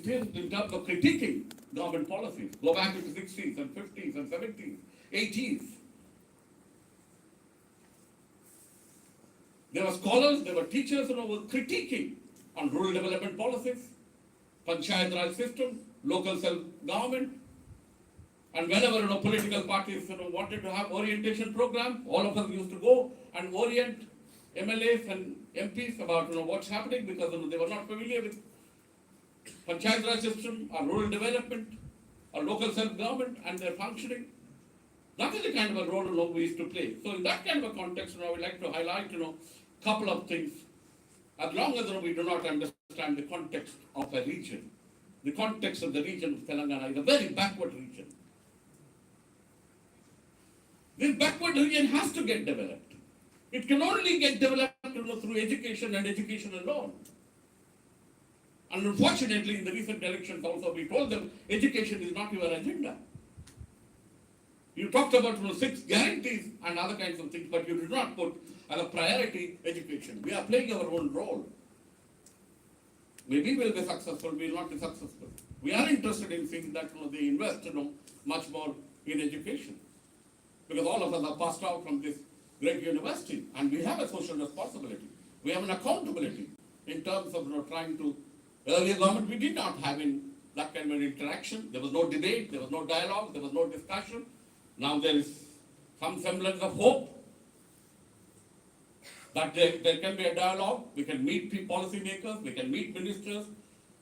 in terms of critiquing government policies. Go back to the 60s and 50s and 70s, 80s. There were scholars, there were teachers who were critiquing on rural development policies, panchayat raj system, local self-government. And whenever political parties wanted to have orientation program, all of us used to go and orient MLAs and MPs about what's happening, because they were not familiar with panchayat raj system or rural development or local self-government and their functioning. That is the kind of a role we used to play. So in that kind of a context, I would like to highlight couple of things. As long as we do not understand the context of a region, the context of the region of Telangana is a very backward region. This backward region has to get developed. It can only get developed through education and education alone. And unfortunately, in the recent elections also, we told them education is not your agenda. You talked about 6 guarantees and other kinds of things, but you did not put as a priority education. We are playing our own role. Maybe we'll be successful, we will not be successful. We are interested in seeing that they invest much more in education. Because all of us are passed out from this great university, and we have a social responsibility. We have an accountability in terms of trying to. Earlier government, we did not have that kind of interaction. There was no debate, there was no dialogue, there was no discussion. Now there is some semblance of hope that there can be a dialogue. We can meet policy makers, we can meet ministers,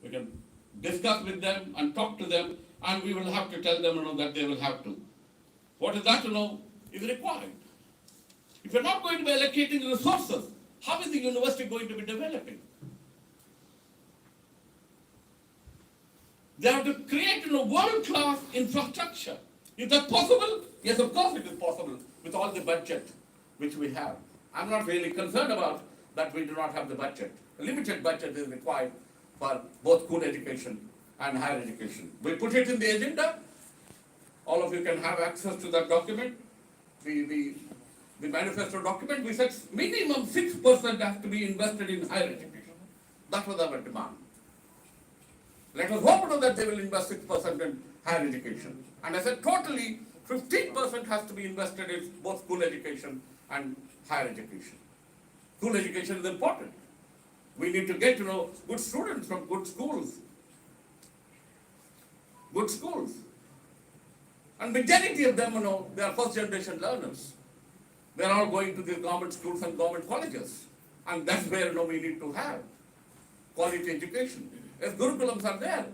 we can discuss with them and talk to them, and we will have to tell them that they will have to. What is that is required. If you're not going to be allocating resources, how is the university going to be developing? They have to create world-class infrastructure. Is that possible? Yes, of course it is possible with all the budget which we have. I'm not really concerned about that we do not have the budget. A limited budget is required for both school education and higher education. We put it in the agenda. All of you can have access to that document, the manifesto document. We said minimum 6% has to be invested in higher education. That was our demand. Let us hope that they will invest 6% in higher education. And I said totally 15% has to be invested in both school education and higher education. School education is important. We need to get good students from good schools. Good schools. And majority of them, they are first generation learners. They are all going to the government schools and government colleges. And that's where we need to have quality education. As Gurukulams are there,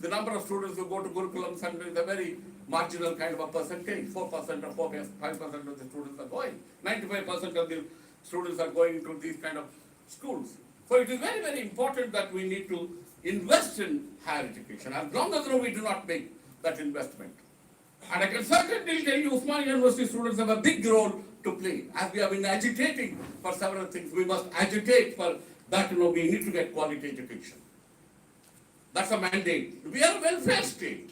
the number of students who go to Gurukulams is a very marginal kind of a percentage. 4% or 5% of the students are going. 95% of the students are going to these kind of schools. So it is very, very important that we need to invest in higher education, as long as we do not make that investment. And I can certainly tell you, Usmania University students have a big role to play. As we have been agitating for several things, we must agitate for that, we need to get quality education. That's a mandate. We are a welfare state.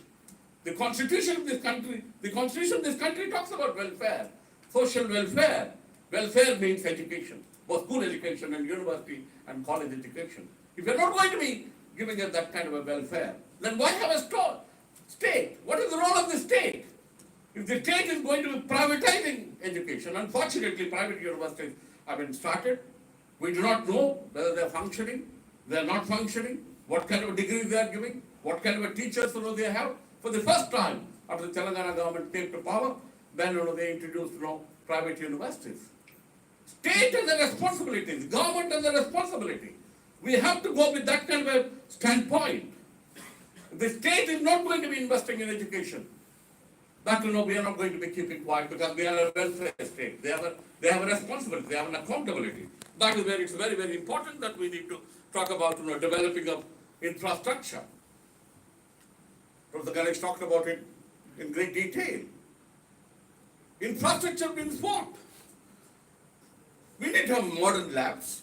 The constitution of this country talks about welfare, social welfare. Welfare means education, both school education and university and college education. If you're not going to be giving us that kind of a welfare, then why have a state? What is the role of the state? If the state is going to be privatizing education, unfortunately private universities have been started. We do not know whether they are functioning, they are not functioning, what kind of degrees they are giving, what kind of teachers they have. For the first time after the Telangana government came to power, then they introduced private universities. State has a responsibility, government has a responsibility. We have to go with that kind of a standpoint. The state is not going to be investing in education. That we are not going to be keeping quiet, because we are a welfare state. They have a responsibility, they have an accountability. That is where it's very, very important that we need to talk about developing of infrastructure. Professor Ganesh talked about it in great detail. Infrastructure means what? We need to have modern labs.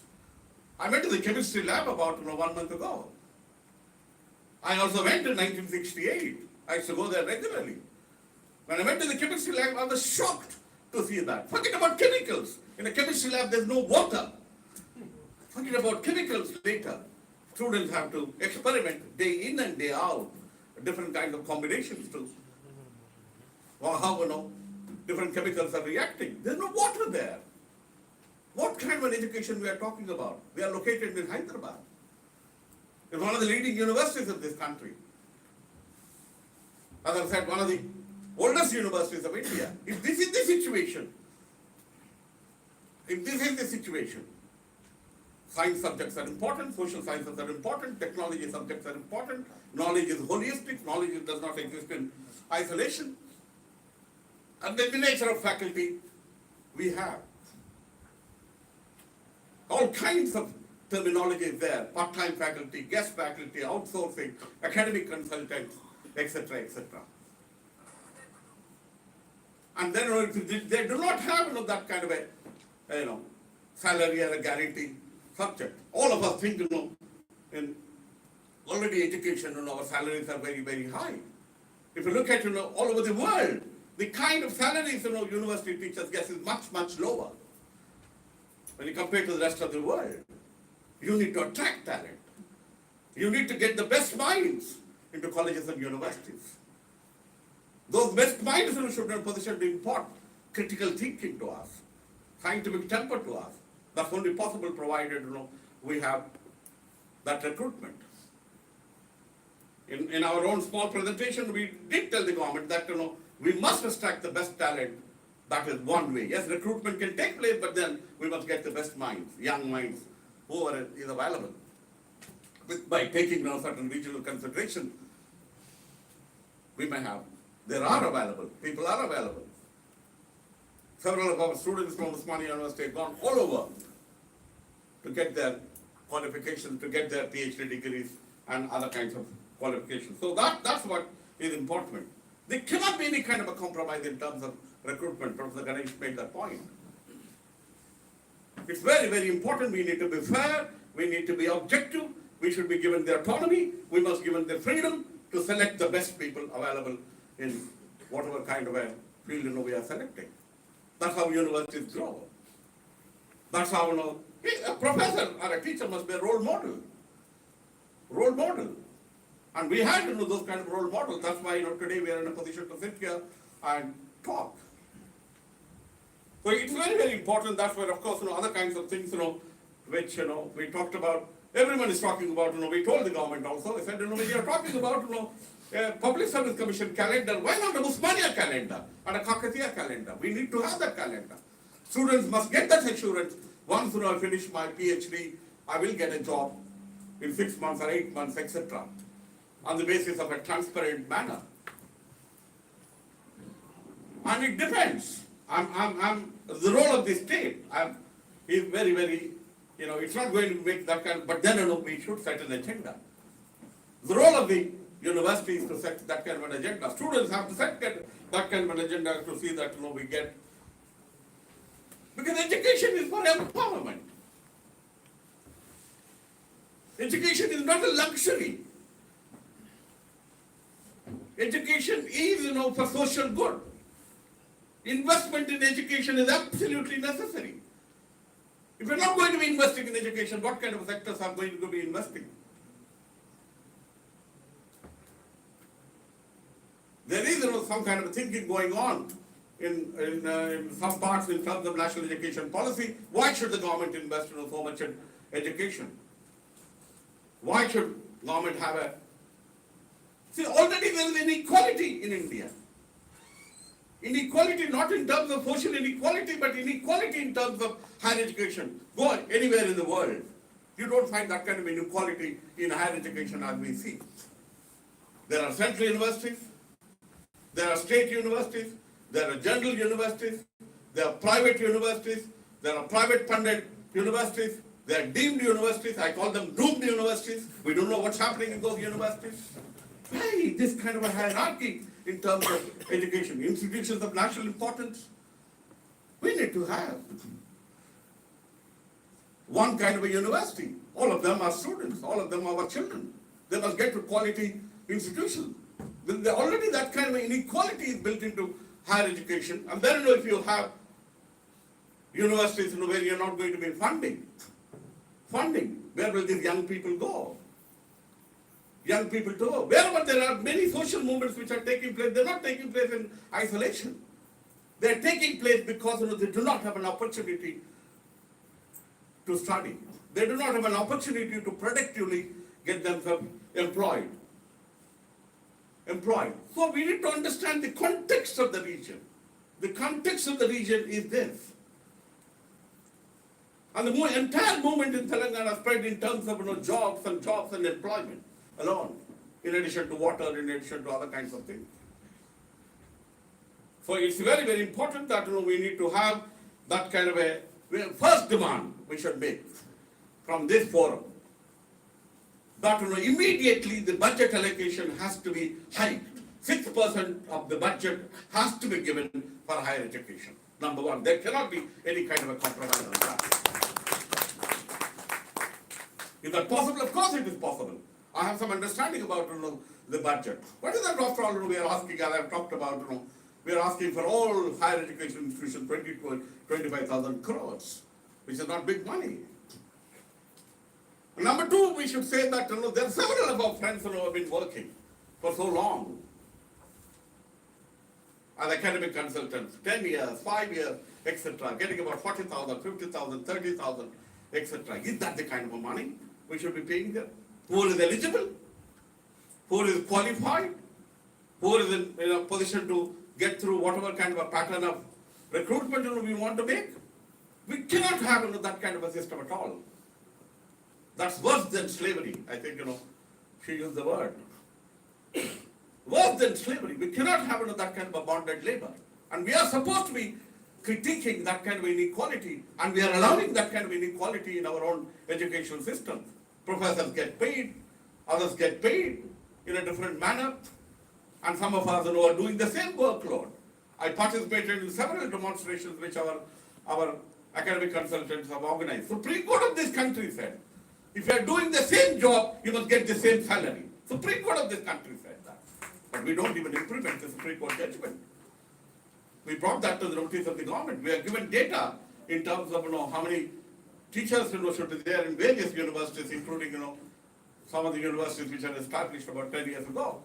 I went to the chemistry lab about 1 month ago. I also went in 1968. I used to go there regularly. When I went to the chemistry lab, I was shocked to see that. Forget about chemicals. In a chemistry lab, there's no water. Forget about chemicals later. Students have to experiment day in and day out, different kinds of combinations to, or how, different chemicals are reacting. There's no water there. What kind of an education we are talking about? We are located in Hyderabad. It's one of the leading universities of this country. As I said, one of the oldest universities of India. If this is the situation, science subjects are important, social sciences are important, technology subjects are important, knowledge is holistic, knowledge does not exist in isolation. And then the nature of faculty we have. All kinds of terminology is there, part-time faculty, guest faculty, outsourcing, academic consultants, etc., etc. And then they do not have that kind of a salary or a guarantee subject. All of us think in already education, our salaries are very, very high. If you look at all over the world, the kind of salaries university teachers get is much, much lower when you compare to the rest of the world. You need to attract talent. You need to get the best minds into colleges and universities. Those best minds should be in a position to impart critical thinking to us, scientific temper to us. That's only possible provided we have that recruitment. In our own small presentation, we did tell the government that we must extract the best talent. That is one way. Yes, recruitment can take place, but then we must get the best minds, young minds, whoever is available. By taking certain regional consideration, we may have. There are available. People are available. Several of our students from Osmania University have gone all over to get their qualifications, to get their PhD degrees and other kinds of qualifications. So that's what is important. There cannot be any kind of a compromise in terms of recruitment. Professor Ganesh made that point. It's very, very important. We need to be fair. We need to be objective. We should be given the autonomy. We must be given the freedom to select the best people available in whatever kind of a field we are selecting. That's how universities grow. That's how a professor or a teacher must be a role model. Role model. And we had those kind of role models. That's why today we are in a position to sit here and talk. So it's very, very important. That's where, of course, other kinds of things, which, we talked about. Everyone is talking about, we told the government also. I said, when you are talking about, Public Service Commission calendar, why not a Usmania calendar and a Kakatiya calendar? We need to have that calendar. Students must get that assurance. Once I finish my PhD, I will get a job in 6 months or 8 months, etc. on the basis of a transparent manner. And it depends. The role of the state is very, very, it's not going to make that kind of, but then we should set an agenda. The role of the university is to set that kind of an agenda. Students have to set that kind of an agenda to see that we get. Because education is for empowerment. Education is not a luxury. Education is, for social good. Investment in education is absolutely necessary. If you're not going to be investing in education, what kind of sectors are going to be investing? There is some kind of thinking going on in some parts in terms of national education policy. Why should the government invest so much in education? Why should government have a... See, already there is inequality in India. Inequality not in terms of social inequality, but inequality in terms of higher education. Go anywhere in the world. You don't find that kind of inequality in higher education as we see. There are central universities, there are state universities, there are general universities, there are private universities, there are private funded universities, there are deemed universities, I call them doomed universities. We don't know what's happening in those universities. Why this kind of a hierarchy in terms of education? Institutions of national importance, we need to have one kind of a university. All of them are students, all of them are our children. They must get to quality institutions. Already that kind of inequality is built into higher education. And then if you have universities where you're not going to be funding, where will these young people go? young people to work. Wherever there are many social movements which are taking place, they're not taking place in isolation. They're taking place because they do not have an opportunity to study. They do not have an opportunity to productively get themselves employed. So we need to understand the context of the region. The context of the region is this. And the entire movement in Telangana spread in terms of jobs and employment alone, in addition to water, in addition to other kinds of things. So it's very, very important that we need to have that kind of a first demand we should make from this forum. That immediately the budget allocation has to be hiked. 6% of the budget has to be given for higher education. Number one, there cannot be any kind of a compromise on that. Is that possible? Of course it is possible. I have some understanding about the budget. What is that after all we are asking, as I have talked about, we are asking for all higher education institutions 20 to 25,000 crores, which is not big money. Number two, we should say that there are several of our friends who have been working for so long as academic consultants, 10 years, 5 years, etc., getting about 40,000, 50,000, 30,000, etc. Is that the kind of money we should be paying them? Who is eligible? Who is qualified? Who is in a position to get through whatever kind of a pattern of recruitment we want to make? We cannot have that kind of a system at all. That's worse than slavery. I think, she used the word. Worse than slavery. We cannot have that kind of a bonded labor. And we are supposed to be critiquing that kind of inequality, and we are allowing that kind of inequality in our own educational system. Professors get paid, others get paid in a different manner, and some of us are doing the same workload. I participated in several demonstrations which our academic consultants have organized. Supreme Court of this country said, if you are doing the same job, you must get the same salary. Supreme Court of this country said that. But we don't even implement the Supreme Court judgment. We brought that to the notice of the government. We are given data in terms of how many teachers should be there in various universities, including some of the universities which are established about 10 years ago.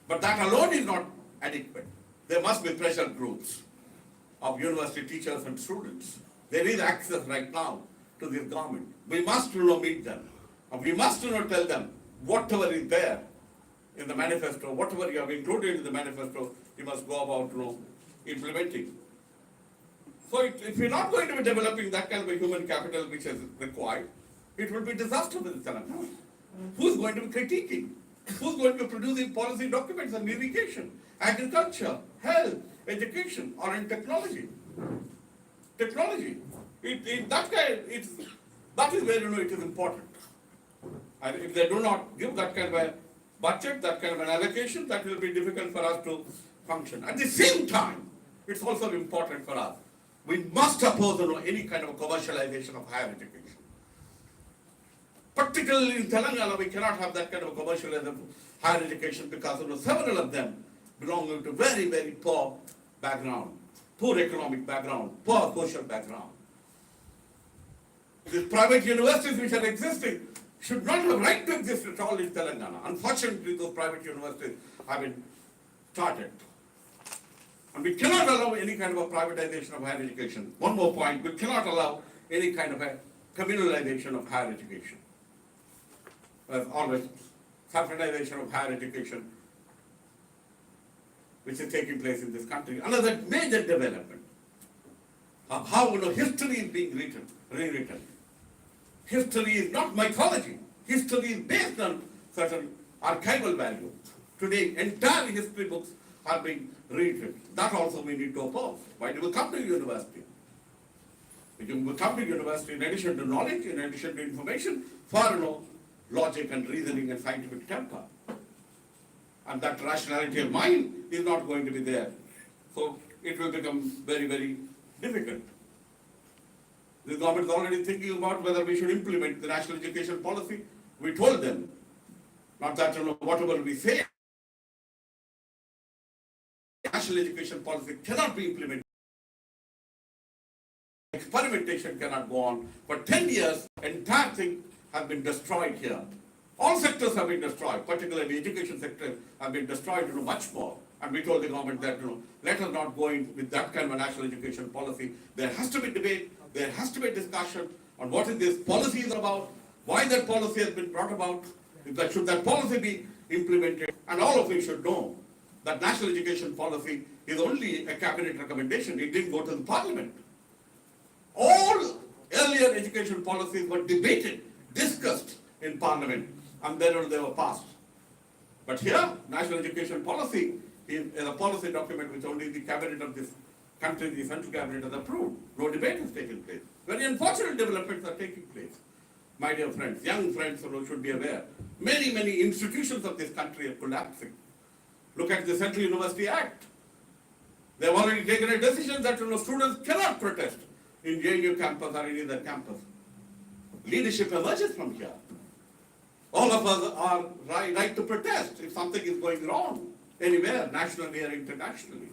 But that alone is not adequate. There must be pressure groups of university teachers and students. There is access right now to this government. We must meet them. And we must tell them whatever is there in the manifesto, whatever you have included in the manifesto, you must go about implementing. So if we're not going to be developing that kind of a human capital which is required, it will be disastrous in Telangana. Who's going to be critiquing? Who's going to be producing policy documents on irrigation, agriculture, health, education, or in technology? Technology. That is where it is important. And if they do not give that kind of a budget, that kind of an allocation, that will be difficult for us to function. At the same time, it's also important for us. We must oppose any kind of commercialization of higher education. Particularly in Telangana, we cannot have that kind of commercialization of higher education because several of them belong to very, very poor background, poor economic background, poor social background. These private universities which are existing should not have right to exist at all in Telangana. Unfortunately, those private universities have been started. And we cannot allow any kind of a privatization of higher education. One more point, we cannot allow any kind of a communalization of higher education. There's always subsidization of higher education which is taking place in this country. Another major development of how history is being rewritten. History is not mythology. History is based on certain archival value. Today, entire history books are being rewritten. That also we need to oppose. Why do we come to university? We come to university in addition to knowledge, in addition to information, for logic and reasoning and scientific temper. And that rationality of mind is not going to be there. So it will become very, very difficult. The government is already thinking about whether we should implement the national education policy. We told them, not that whatever we say, national education policy cannot be implemented. Experimentation cannot go on. For 10 years, entire thing has been destroyed here. All sectors have been destroyed, particularly the education sector have been destroyed, much more. And we told the government that, let us not go in with that kind of a national education policy. There has to be debate, there has to be discussion on what is this policy is about, why that policy has been brought about, should that policy be implemented, and all of you should know that national education policy is only a cabinet recommendation. It didn't go to the parliament. All earlier education policies were debated, discussed in parliament, and then they were passed. But here, national education policy is a policy document which only the cabinet of this country, the central cabinet, has approved. No debate has taken place. Very unfortunate developments are taking place. My dear friends, young friends should be aware. Many, many institutions of this country are collapsing. Look at the Central University Act. They have already taken a decision that students cannot protest in JNU campus or any other campus. Leadership emerges from here. All of us are right to protest if something is going wrong anywhere, nationally or internationally.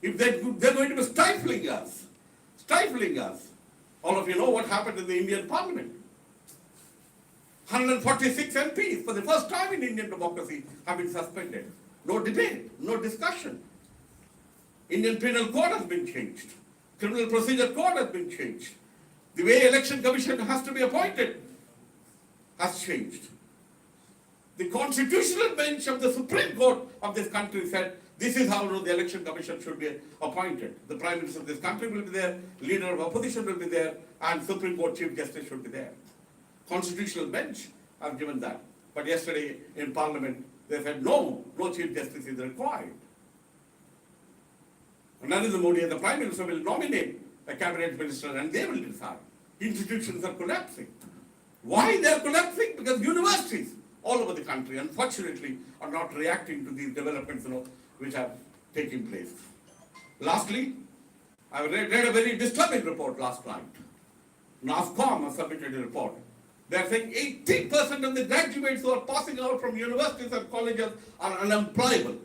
If they're going to be stifling us. All of you know what happened in the Indian Parliament. 146 MPs for the first time in Indian democracy have been suspended. No debate, no discussion. Indian Penal Code has been changed. Criminal Procedure Code has been changed. The way Election Commission has to be appointed has changed. The constitutional bench of the Supreme Court of this country said, this is how the Election Commission should be appointed. The Prime Minister of this country will be there, leader of opposition will be there, and Supreme Court Chief Justice should be there. Constitutional bench have given that. But yesterday in Parliament, they said no Chief Justice is required. Narendra Modi and the Prime Minister will nominate a cabinet minister and they will decide. Institutions are collapsing. Why they are collapsing? Because universities all over the country, unfortunately, are not reacting to these developments which have taken place. Lastly, I read a very disturbing report last night. NASSCOM has submitted a report. They are saying 80% of the graduates who are passing out from universities and colleges are unemployable.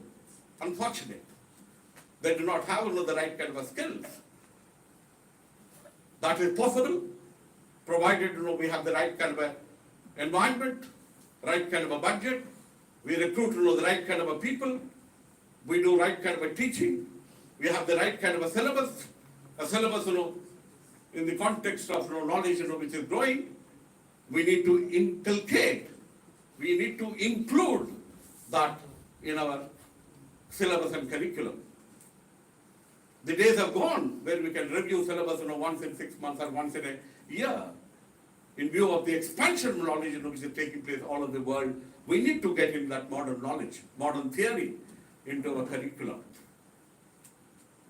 Unfortunate. They do not have the right kind of skills. That is possible, provided we have the right kind of a environment, right kind of a budget, we recruit the right kind of a people, we do right kind of a teaching, we have the right kind of a syllabus in the context of knowledge which is growing. We need to inculcate, we need to include that in our syllabus and curriculum. The days have gone where we can review syllabus once in 6 months or once in a year. In view of the expansion of knowledge which is taking place all over the world, we need to get in that modern knowledge, modern theory into our curriculum.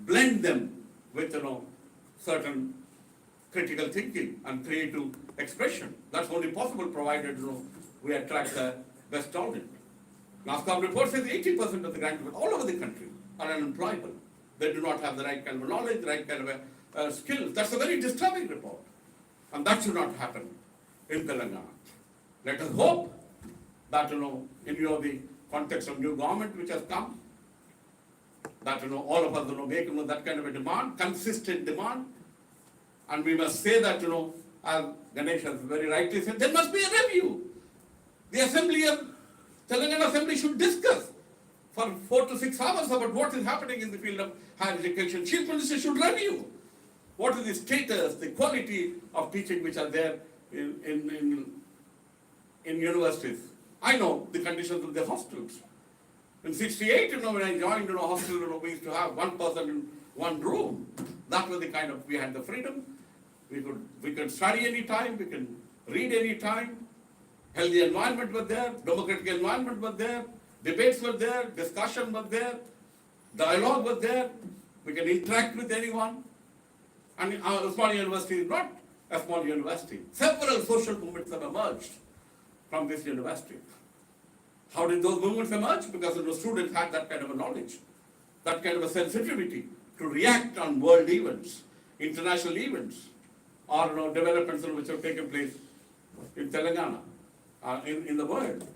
Blend them with certain critical thinking and creative expression. That's only possible provided we attract the best talent. NASSCOM report says 80% of the graduates all over the country are unemployable. They do not have the right kind of knowledge, the right kind of skills. That's a very disturbing report. And that should not happen in Telangana. Let us hope that, in view of the context of new government which has come, that, all of us, make that kind of a demand, consistent demand. And we must say that, as Ganesh has very rightly said, there must be a review. The Assembly of Telangana Assembly should discuss for 4 to 6 hours about what is happening in the field of higher education. Chief Minister should review what is the status, the quality of teaching which are there in universities. I know the conditions of the hostels. In 68, when I joined a hostel, we used to have one person in one room. That was the kind of, we had the freedom. We could study any time, we can read any time. Healthy environment was there, democratic environment was there, debates were there, discussion was there, dialogue was there, we can interact with anyone. And our small university is not a small university. Several social movements have emerged from this university. How did those movements emerge? Because the students had that kind of a knowledge, that kind of a sensitivity to react on world events, international events, or developments which have taken place in Telangana, in the world.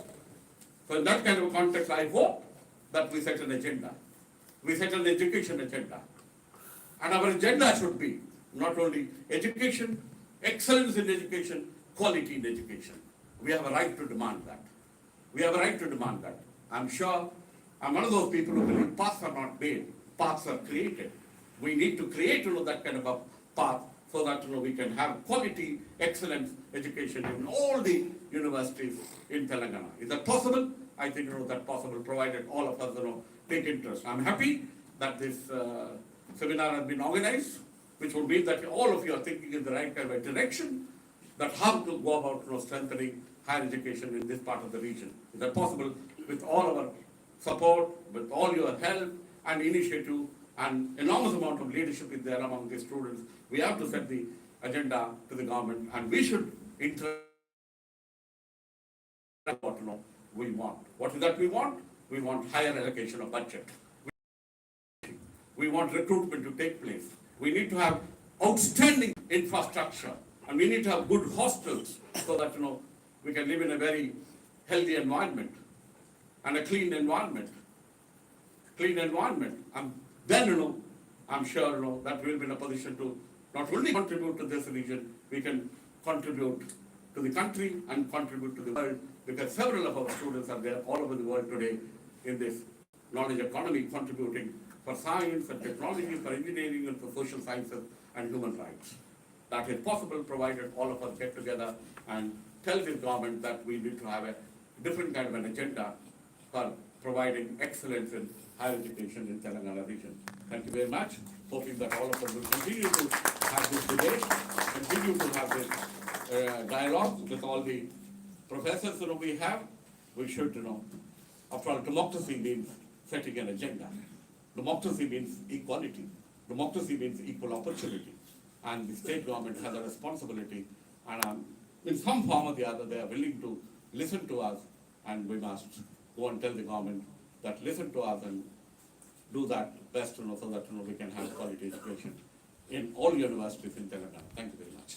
So in that kind of a context, I hope that we set an agenda. We set an education agenda. And our agenda should be not only education, excellence in education, quality in education. We have a right to demand that. We have a right to demand that. I'm sure, I'm one of those people who believe paths are not made, paths are created. We need to create, that kind of a path so that, we can have quality, excellent education in all the universities in Telangana. Is that possible? I think, that's possible, provided all of us, take interest. I'm happy that this seminar has been organized, which would mean that all of you are thinking in the right kind of direction, that how to go about, strengthening higher education in this part of the region. Is that possible? With all our support, with all your help and initiative, and enormous amount of leadership is there among the students. We have to set the agenda to the government, and we should interact what we want. What is that we want? We want higher allocation of budget. We want recruitment to take place. We need to have outstanding infrastructure, and we need to have good hostels so that we can live in a very healthy environment and a clean environment. And then I'm sure that we'll be in a position to not only contribute to this region, we can contribute to the country and contribute to the world, because several of our students are there all over the world today in this knowledge economy, contributing for science and technology, for engineering and for social sciences and human rights. That is possible provided all of us get together and tell the government that we need to have a different kind of an agenda for providing excellence in higher education in Telangana region. Thank you very much. Hoping that all of us will continue to have this debate, continue to have this dialogue with all the professors we have. We should, after all, democracy means setting an agenda. Democracy means equality. Democracy means equal opportunity. And the state government has a responsibility, and in some form or the other, they are willing to listen to us, and we must go and tell the government that listen to us and do that best, so that we can have quality education in all universities in Telangana. Thank you very much.